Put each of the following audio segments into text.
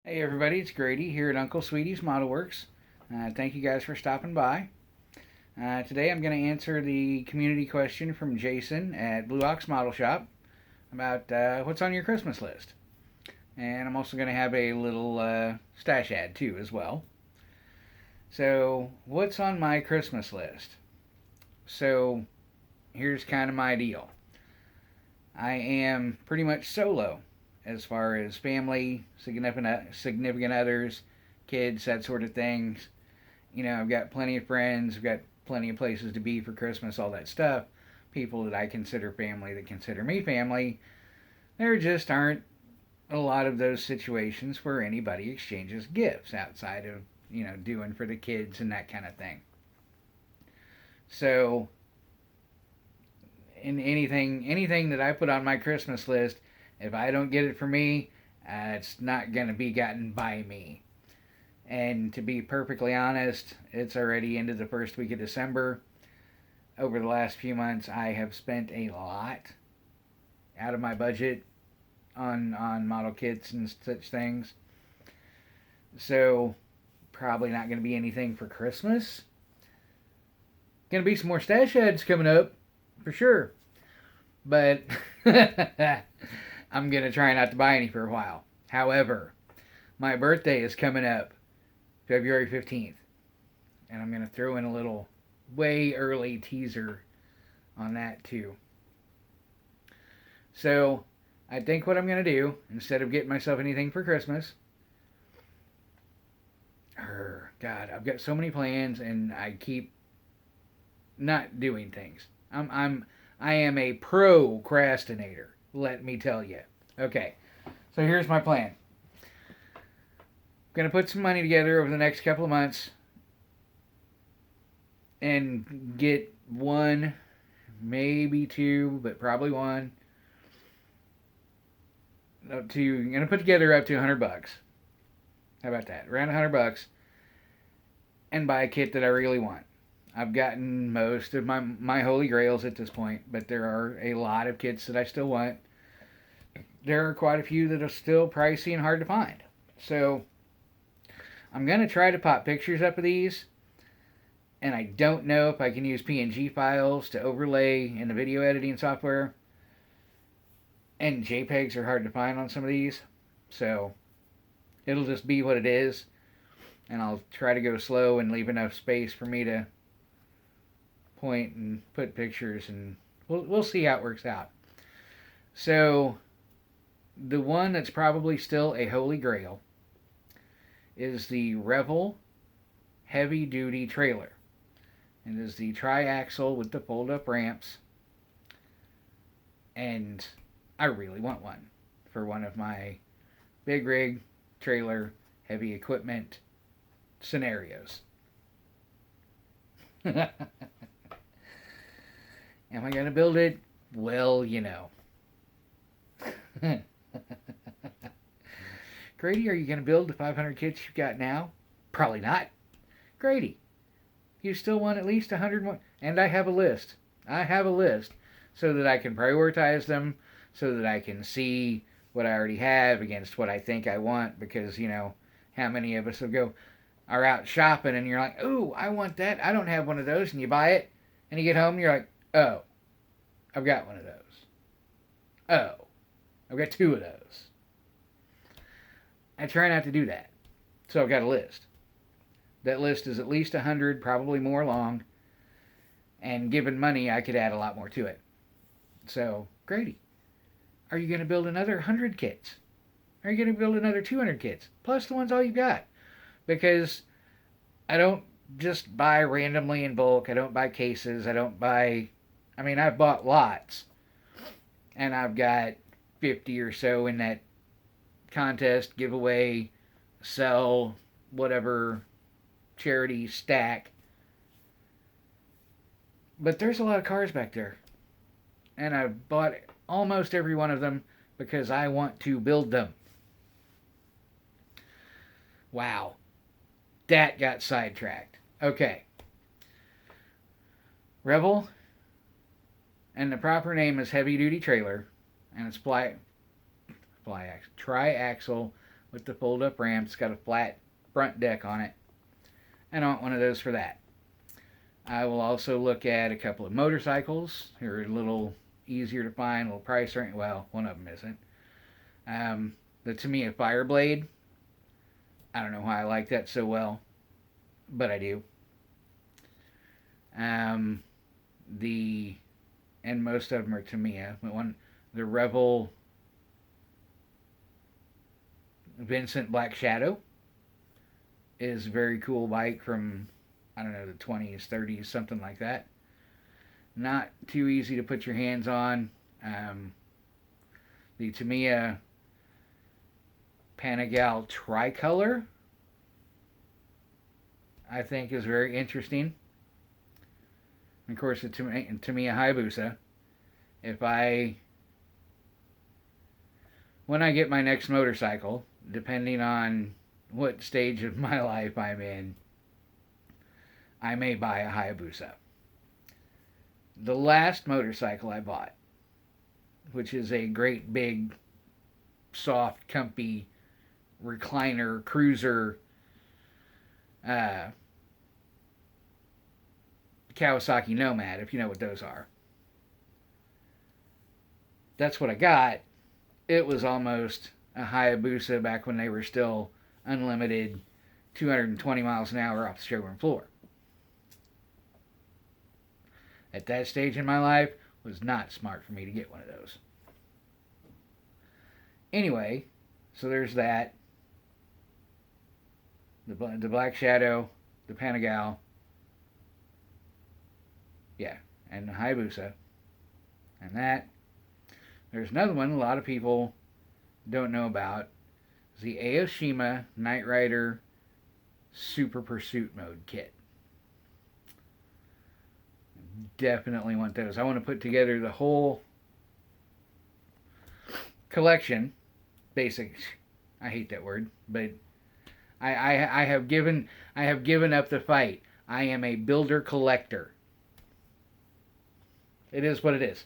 Hey everybody, it's Grady here at Uncle Sweetie's Model Works. Thank you guys for stopping by. Today I'm going to answer the community question from Jason at Blue Ox Model Shop about what's on your Christmas list. And I'm also going to have a little stash ad too as well. So, what's on my Christmas list? So, here's kind of my deal. I am pretty much solo as far as family, significant others, kids, that sort of things. I've got plenty of friends, I've got plenty of places to be for Christmas, all that stuff. People that I consider family that consider me family. There just aren't a lot of those situations where anybody exchanges gifts outside of, doing for the kids and that kind of thing. So, in anything that I put on my Christmas list, if I don't get it for me, it's not going to be gotten by me. And to be perfectly honest, it's already into the first week of December. Over the last few months, I have spent a lot out of my budget on model kits and such things. So, probably not going to be anything for Christmas. Going to be some more stash ads coming up, for sure. But I'm going to try not to buy any for a while. However, my birthday is coming up February 15th. And I'm going to throw in a little way early teaser on that too. So, I think what I'm going to do, instead of getting myself anything for Christmas, God, I've got so many plans and I keep not doing things. I am a procrastinator, let me tell you. Okay, so here's my plan. I'm going to put some money together over the next couple of months and get one, maybe two, but probably one. I'm going to put together up to $100. How about that? Around $100 and buy a kit that I really want. I've gotten most of my holy grails at this point, but there are a lot of kits that I still want. There are quite a few that are still pricey and hard to find. So I'm going to try to pop pictures up of these, and I don't know if I can use PNG files to overlay in the video editing software. And JPEGs are hard to find on some of these, so it'll just be what it is. And I'll try to go slow and leave enough space for me to point and put pictures, and we'll see how it works out. So the one that's probably still a holy grail is the Revel heavy duty trailer. It is the tri-axle with the fold up ramps, and I really want one for one of my big rig trailer heavy equipment scenarios. Am I going to build it? Well, Grady, are you going to build the 500 kits you've got now? Probably not. Grady, you still want at least 100 more? And I have a list. I have a list so that I can prioritize them, so that I can see what I already have against what I think I want, because, how many of us are out shopping and you're like, ooh, I want that. I don't have one of those. And you buy it and you get home and you're like, oh, I've got one of those. Oh, I've got two of those. I try not to do that. So I've got a list. That list is at least 100, probably more long. And given money, I could add a lot more to it. So, Grady, are you going to build another 100 kits? Are you going to build another 200 kits? Plus the ones all you've got. Because I don't just buy randomly in bulk. I don't buy cases. I've bought lots. And I've got 50 or so in that contest, giveaway, sell, whatever, charity stack. But there's a lot of cars back there. And I've bought almost every one of them because I want to build them. Wow. That got sidetracked. Okay. Revel, and the proper name is heavy duty trailer, and it's tri-axle with the fold-up ramp. It's got a flat front deck on it. And I want one of those for that. I will also look at a couple of motorcycles. They're a little easier to find, a little price range. Well, one of them isn't. The Tamiya Fireblade. I don't know why I like that so well, but I do. The and most of them are Tamiya. The Revel Vincent Black Shadow is a very cool bike from, I don't know, the 20s, 30s, something like that. Not too easy to put your hands on. The Tamiya Panigale Tricolor, I think, is very interesting. And of course, the Tamiya Hayabusa. When I get my next motorcycle, depending on what stage of my life I'm in, I may buy a Hayabusa. The last motorcycle I bought, which is a great big, soft, comfy recliner cruiser Kawasaki Nomad, if you know what those are. That's what I got. It was almost a Hayabusa back when they were still unlimited 220 miles an hour off the showroom floor. At that stage in my life, it was not smart for me to get one of those. Anyway, so there's that. The Black Shadow, the Panigale, yeah, and the Hayabusa. And that. There's another one a lot of people don't know about. It's the Aoshima Knight Rider Super Pursuit Mode kit. Definitely want those. I want to put together the whole collection. Basic. I hate that word, but I have given up the fight. I am a builder collector. It is what it is.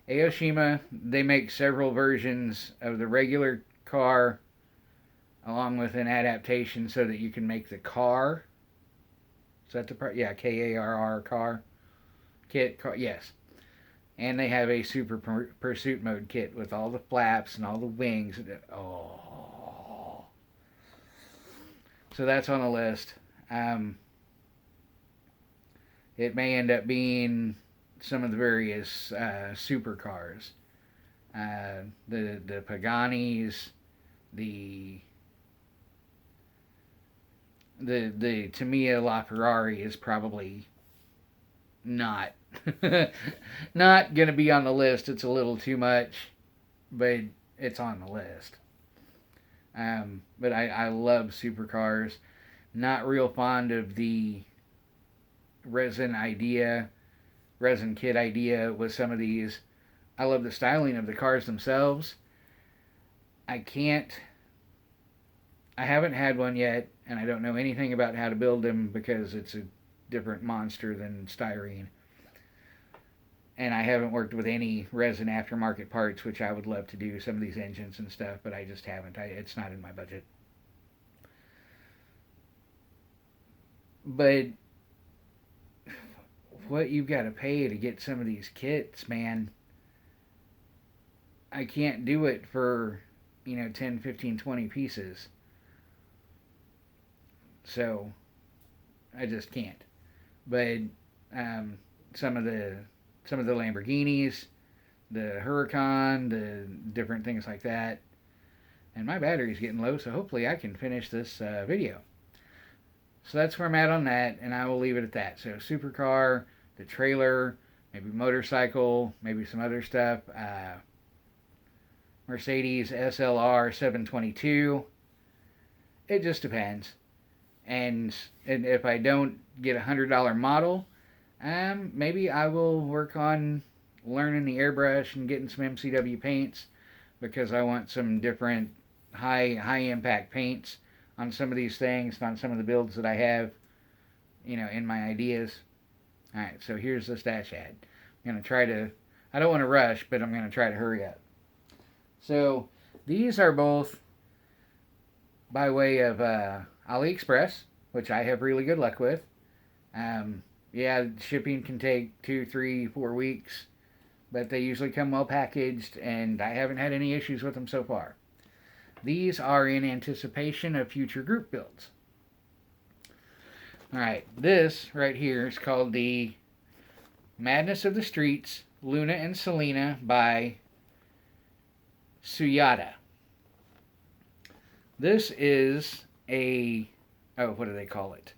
Aoshima, they make several versions of the regular car along with an adaptation so that you can make the car. Is that the part? Yeah, Karr car. Kit, car, yes. And they have a Super Pursuit Mode kit with all the flaps and all the wings. Oh. So that's on the list. It may end up being some of the various supercars. The Paganis, the Tamiya LaFerrari is probably not not going to be on the list. It's a little too much, but it's on the list. But I love supercars. Not real fond of the resin kit idea with some of these. I love the styling of the cars themselves. I haven't had one yet, and I don't know anything about how to build them because it's a different monster than styrene. And I haven't worked with any resin aftermarket parts, which I would love to do, some of these engines and stuff, but I just haven't. It's not in my budget. But what you've got to pay to get some of these kits, man, I can't do it for, 10, 15, 20 pieces. So, I just can't. But some of the Lamborghinis, the Huracan, the different things like that. And my battery's getting low, so hopefully I can finish this video. So that's where I'm at on that, and I will leave it at that. So supercar, the trailer, maybe motorcycle, maybe some other stuff. Mercedes SLR 722. It just depends. And if I don't get a $100 model, maybe I will work on learning the airbrush and getting some MCW paints, because I want some different high impact paints on some of these things, on some of the builds that I have, in my ideas. Alright, so here's the stash ad. I'm going to try to, I don't want to rush, but I'm going to try to hurry up. So these are both by way of AliExpress, which I have really good luck with. Yeah, shipping can take 2, 3, 4 weeks, but they usually come well packaged, and I haven't had any issues with them so far. These are in anticipation of future group builds. Alright, this right here is called the Madness of the Streets, Luna and Selena by Suyata. This is a, what do they call it?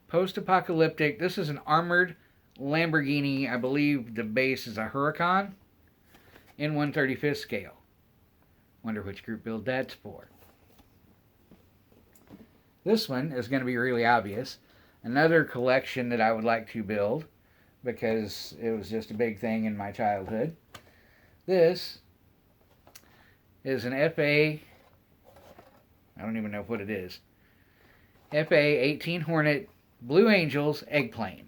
Post-apocalyptic. This is an armored Lamborghini. I believe the base is a Huracan in 1/35th scale. Wonder which group build that's for. This one is going to be really obvious. Another collection that I would like to build because it was just a big thing in my childhood. This is an FA, I don't even know what it is, FA 18 Hornet Blue Angels eggplane.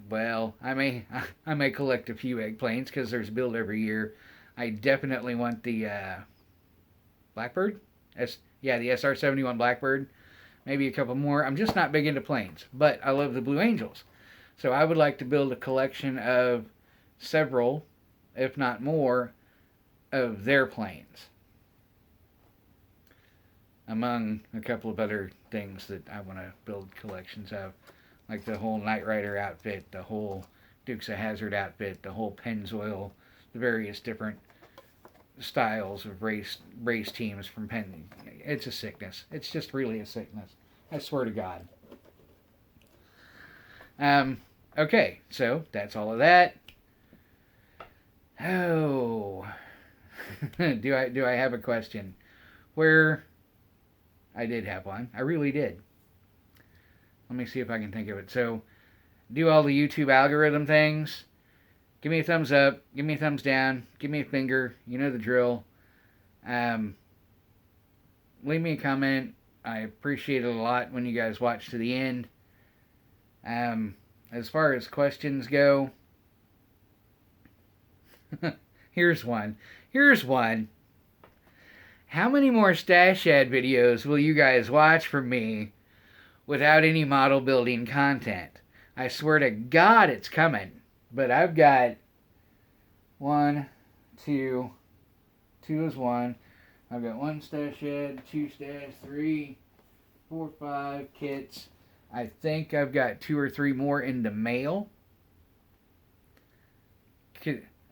Well, I may collect a few eggplanes because there's a build every year. I definitely want the Blackbird. Yeah, the SR-71 Blackbird. Maybe a couple more. I'm just not big into planes, but I love the Blue Angels. So I would like to build a collection of several, if not more, of their planes. Among a couple of other things that I want to build collections of. Like the whole Knight Rider outfit, the whole Dukes of Hazzard outfit, the whole Pennzoil, the various different styles of race teams from Penn. It's a sickness. It's just really a sickness. I swear to God. Okay, so that's all of that. Oh, do I have a question? Where I did have one. I really did. Let me see if I can think of it. So, do all the YouTube algorithm things. Give me a thumbs up. Give me a thumbs down. Give me a finger. You know the drill. Leave me a comment. I appreciate it a lot when you guys watch to the end. As far as questions go, here's one. How many more Stash Ad videos will you guys watch from me without any model building content? I swear to God it's coming. But I've got 1, 2 is 1. I've got 1 Stash Ad, 2 Stash, 3, 4, 5 kits. I think I've got 2 or 3 more in the mail.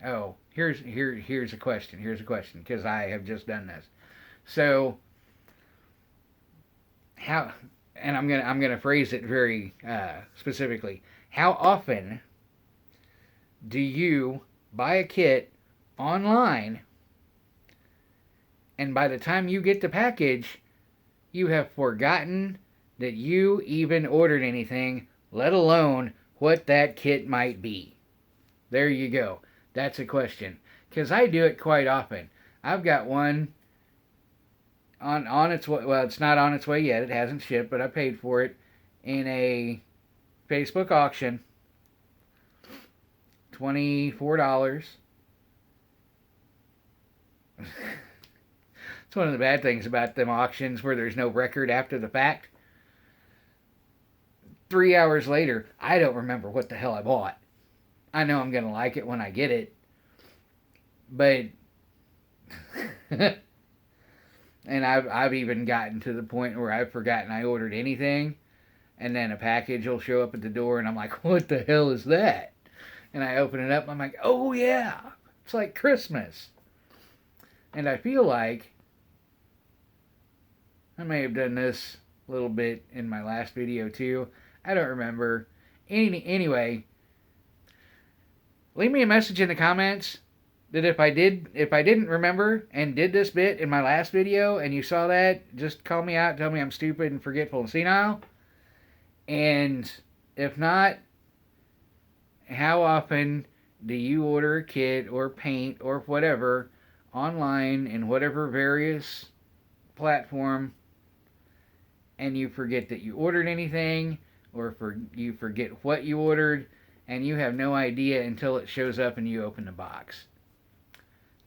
Oh, here's a question. Because I have just done this. So, how? And I'm gonna phrase it very specifically. How often do you buy a kit online, and by the time you get the package, you have forgotten that you even ordered anything, let alone what that kit might be? There you go. That's a question. Because I do it quite often. I've got one on its way. Well, it's not on its way yet. It hasn't shipped, but I paid for it in a Facebook auction. $24. It's one of the bad things about them auctions where there's no record after the fact. 3 hours later, I don't remember what the hell I bought. I know I'm going to like it when I get it. But and I've even gotten to the point where I've forgotten I ordered anything, and then a package will show up at the door, and I'm like, what the hell is that? And I open it up, and I'm like, oh yeah, it's like Christmas. And I feel like I may have done this a little bit in my last video too. I don't remember. Anyway, leave me a message in the comments that if I didn't remember and did this bit in my last video and you saw that, just call me out, tell me I'm stupid and forgetful and senile. And if not, how often do you order a kit or paint or whatever online in whatever various platform and you forget that you ordered anything, or you forget what you ordered and you have no idea until it shows up and you open the box?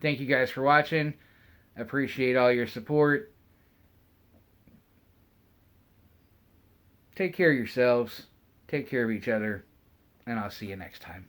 Thank you guys for watching. Appreciate all your support. Take care of yourselves. Take care of each other. And I'll see you next time.